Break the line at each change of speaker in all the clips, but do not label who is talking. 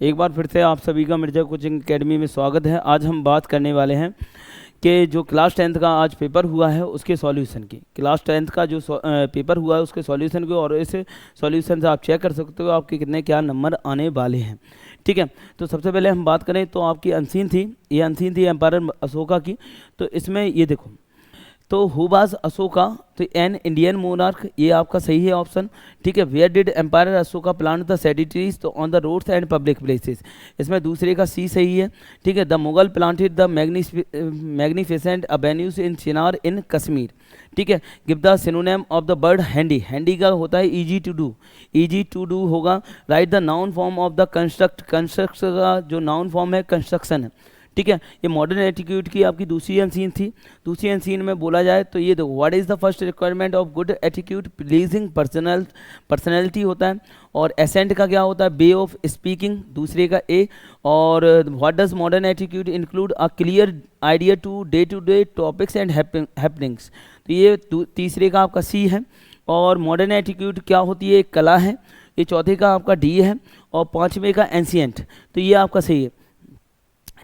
एक बार फिर से आप सभी का मिर्जा कोचिंग एकेडमी में स्वागत है। आज हम बात करने वाले हैं कि जो क्लास 10th का आज पेपर हुआ है उसके सॉल्यूशन की। क्लास 10th का जो पेपर हुआ है उसके सॉल्यूशन की, और इस सॉल्यूशन से आप चेक कर सकते हो आपके कितने क्या नंबर आने वाले हैं। ठीक है, तो सबसे पहले हम बात करें तो आपकी अनसीन थी, ये अनसीन थी एम्पायर अशोका की। तो इसमें ये देखो, तो हु वाज अशोका, तो एन इंडियन मोनार्क, ये आपका सही है ऑप्शन। ठीक है, where did empire Ashoka plant the shady trees, तो on the roads and public places, इसमें दूसरे का सी सही है। ठीक है, the Mughal planted the magnificent avenues in chinar in Kashmir. ठीक है, give the synonym of the word handy, handy का होता है easy to do, easy to do होगा। Write the noun form of the construct, construct का जो नाउन फॉर्म है construction है। ठीक है, ये मॉडर्न एटीट्यूड की आपकी दूसरी अनसीन थी। दूसरी अनसीन में बोला जाए तो ये देखो, what is the first requirement of good attitude, pleasing personality होता है। और एसेंट का क्या होता है, वे ऑफ स्पीकिंग, दूसरे का ए। और what does modern attitude include, a clear idea today topics and happenings, तो ये तीसरे का आपका सी है। और मॉडर्न एटीट्यूड क्या होती है, एक कला है। ये चौथे का आपका डी है। और पाँचवें का एंशियंट, तो ये आपका सही है।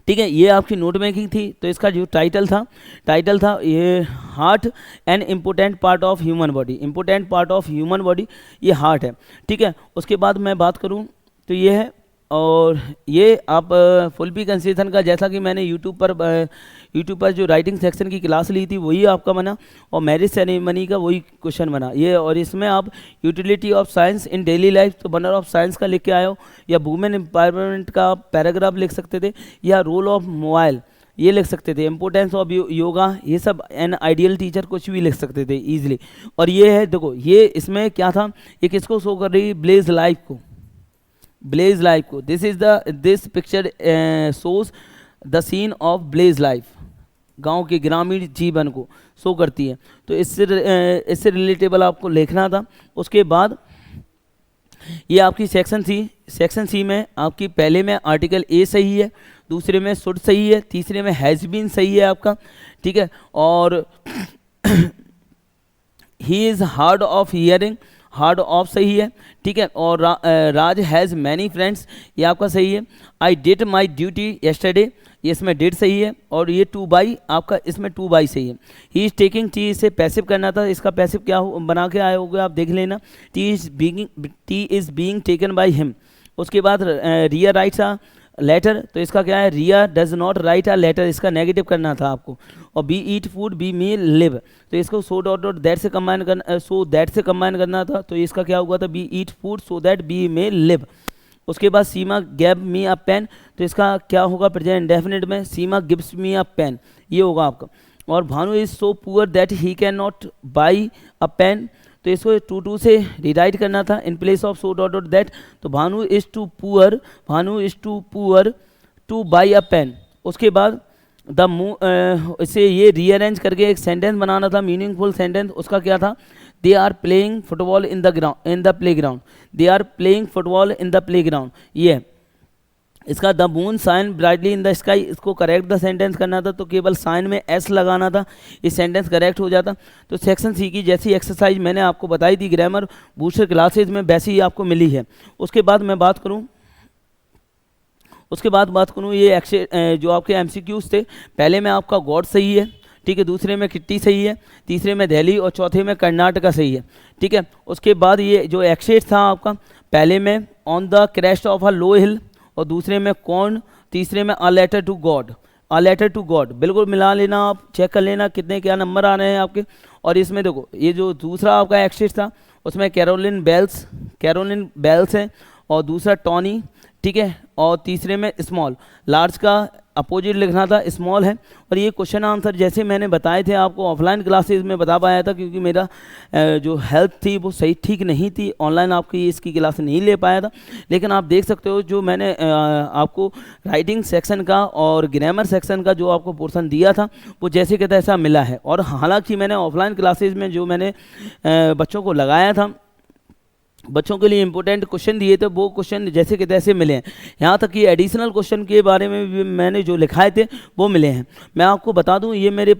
ठीक है, ये आपकी नोट मेकिंग थी। तो इसका जो टाइटल था ये heart an important part of human body, important part of human body ये हार्ट है। ठीक है, उसके बाद मैं बात करूं तो ये है। और ये आप फुल पी कंसेशन का, जैसा कि मैंने यूट्यूब पर जो राइटिंग सेक्शन की क्लास ली थी वही आपका बना, और मैरिज सेरेमनी का वही क्वेश्चन बना ये। और इसमें आप utility of science in daily life, तो बनर ऑफ साइंस का लिख के आए हो, या वुमेन एम्पावरमेंट का पैराग्राफ लिख सकते थे, या रोल ऑफ मोबाइल ये लिख सकते थे, इंपोर्टेंस ऑफ योगा, ये सब एन आइडियल टीचर कुछ भी लिख सकते थे ईजिली। और ये है देखो, ये इसमें क्या था, ये किसको शो कर रही, ब्लेज लाइफ को, ब्लेज लाइफ को। This picture shows the scene of village life, गांव के ग्रामीण जीवन को शो करती है। तो इससे रिलेटेबल आपको लिखना था। उसके बाद ये आपकी सेक्शन सी में आपकी पहले में आर्टिकल ए सही है, दूसरे में शुड सही है, तीसरे में हैज़ बीन सही है आपका। ठीक है, और he is hard of hearing, hard of सही है। ठीक है, और राज हैज़ मैनी फ्रेंड्स, ये आपका सही है। I did my duty yesterday, ये इसमें डिड सही है। और ये टू बाई आपका, इसमें टू बाई सही है। ही इज़ टेकिंग टी, इसे पैसिव करना था, इसका पैसिव क्या बना के आए होगे आप देख लेना। T is being taken by him. उसके बाद रिया राइट्स अ लेटर, तो इसका क्या है, Riya does not write a letter, इसका नेगेटिव करना था आपको। और B eat food, B may live, तो इसको सो डॉट दैट से कंबाइन करना, सो दैट से कंबाइन करना था। तो इसका क्या हुआ था, we eat food so that we may live. उसके बाद सीमा गैव मी अ पेन, तो इसका क्या होगा, प्रेजेंट इंडेफिनिट में सीमा गिव्स मी अ पेन, ये होगा आपका। और Bhanu is so poor that he can not buy a pen, तो इसको टू से रिराइट करना था in place of so dot that. तो Bhanu is too poor to buy a pen. उसके बाद इसे ये रीअरेंज करके एक सेंटेंस बनाना था, मीनिंगफुल सेंटेंस। उसका क्या था, they are playing football in the playground, they are playing football in the playground. ये इसका the moon shine brightly in the sky, इसको करेक्ट द सेंटेंस करना था, तो केवल साइन में एस लगाना था, इस सेंटेंस करेक्ट हो जाता। तो सेक्शन सी की जैसी एक्सरसाइज मैंने आपको बताई थी ग्रामर बूस्टर क्लासेज में, वैसी ही आपको मिली है। उसके बाद मैं बात करूं ये जो आपके एमसीक्यूज थे, पहले में आपका गॉड सही है। ठीक है, दूसरे में किट्टी सही है, तीसरे में दिल्ली, और चौथे में कर्नाटका सही है। ठीक है, उसके बाद ये जो एक्सेट था आपका, पहले में on the crest of a low hill, और दूसरे में कौन, तीसरे में अ लेटर टू गॉड, बिल्कुल मिला लेना, आप चेक कर लेना कितने क्या नंबर आ रहे हैं आपके। और इसमें देखो, ये जो दूसरा आपका एक्सेट था उसमें कैरोलिन बेल्स है, और दूसरा टॉनी। ठीक है, और तीसरे में स्मॉल, लार्ज का अपोजिट लिखना था स्मॉल है। और ये क्वेश्चन आंसर जैसे मैंने बताए थे आपको ऑफलाइन क्लासेस में बता पाया था, क्योंकि मेरा जो हेल्थ थी वो सही ठीक नहीं थी, ऑनलाइन आपकी इसकी क्लास नहीं ले पाया था। लेकिन आप देख सकते हो जो मैंने आपको राइटिंग सेक्शन का और ग्रामर सेक्शन का जो आपको पोर्शन दिया था वो जैसे कि तैसा मिला है। और हालांकि मैंने ऑफलाइन क्लासेज में जो मैंने बच्चों को लगाया था, बच्चों के लिए इंपॉर्टेंट क्वेश्चन दिए थे, वो क्वेश्चन जैसे कि तैसे मिले हैं। यहाँ तक कि एडिशनल क्वेश्चन के बारे में भी मैंने जो लिखाए थे वो मिले हैं। मैं आपको बता दूं, ये मेरे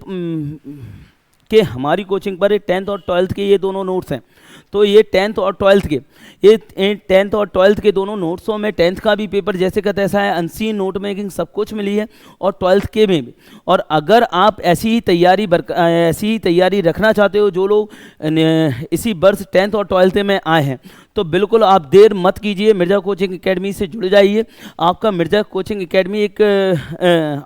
कि हमारी कोचिंग पर 10th और 12th के ये दोनों नोट्स हैं। तो ये 10th और 12th के, ये 10th और 12th के दोनों नोट्सों में 10th का भी पेपर जैसे का तैसा है, अनसीन नोट मेकिंग सब कुछ मिली है, और 12th के में भी। और अगर आप ऐसी ही तैयारी रखना चाहते हो, जो लोग इसी वर्ष 10th और 12th में आए हैं, तो बिल्कुल आप देर मत कीजिए, मिर्ज़ा कोचिंग एकेडमी से जुड़ जाइए। आपका मिर्ज़ा कोचिंग एकेडमी एक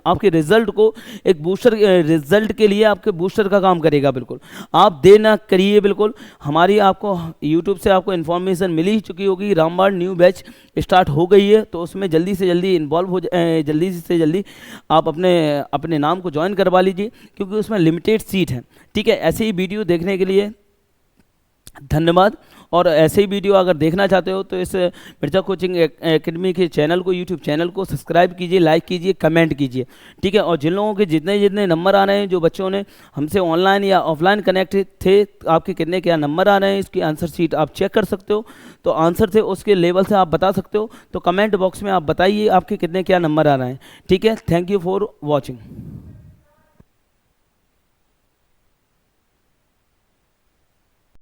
आपके रिजल्ट को एक बूस्टर, रिजल्ट के लिए आपके बूस्टर का काम करेगा। बिल्कुल आप देर ना करिए। बिल्कुल हमारी आपको यूट्यूब से आपको इन्फॉर्मेशन मिल ही चुकी होगी, रामबाण न्यू बैच स्टार्ट हो गई है, तो उसमें जल्दी से जल्दी इन्वॉल्व हो जल्दी से जल्दी आप अपने नाम को ज्वाइन करवा लीजिए, क्योंकि उसमें लिमिटेड सीट है। ठीक है, ऐसे ही वीडियो देखने के लिए धन्यवाद। और ऐसे ही वीडियो अगर देखना चाहते हो तो इस मिर्ज़ा कोचिंग एकेडमी के चैनल को, यूट्यूब चैनल को सब्सक्राइब कीजिए, लाइक कीजिए, कमेंट कीजिए। ठीक है, और जिन लोगों के जितने नंबर आ रहे हैं, जो बच्चों ने हमसे ऑनलाइन या ऑफलाइन कनेक्ट थे, आपके कितने क्या नंबर आ रहे हैं, इसकी आंसर शीट आप चेक कर सकते हो। तो आंसर से उसके लेवल से आप बता सकते हो, तो कमेंट बॉक्स में आप बताइए आपके कितने क्या नंबर आ रहे हैं। ठीक है, थैंक यू फॉर वॉचिंग।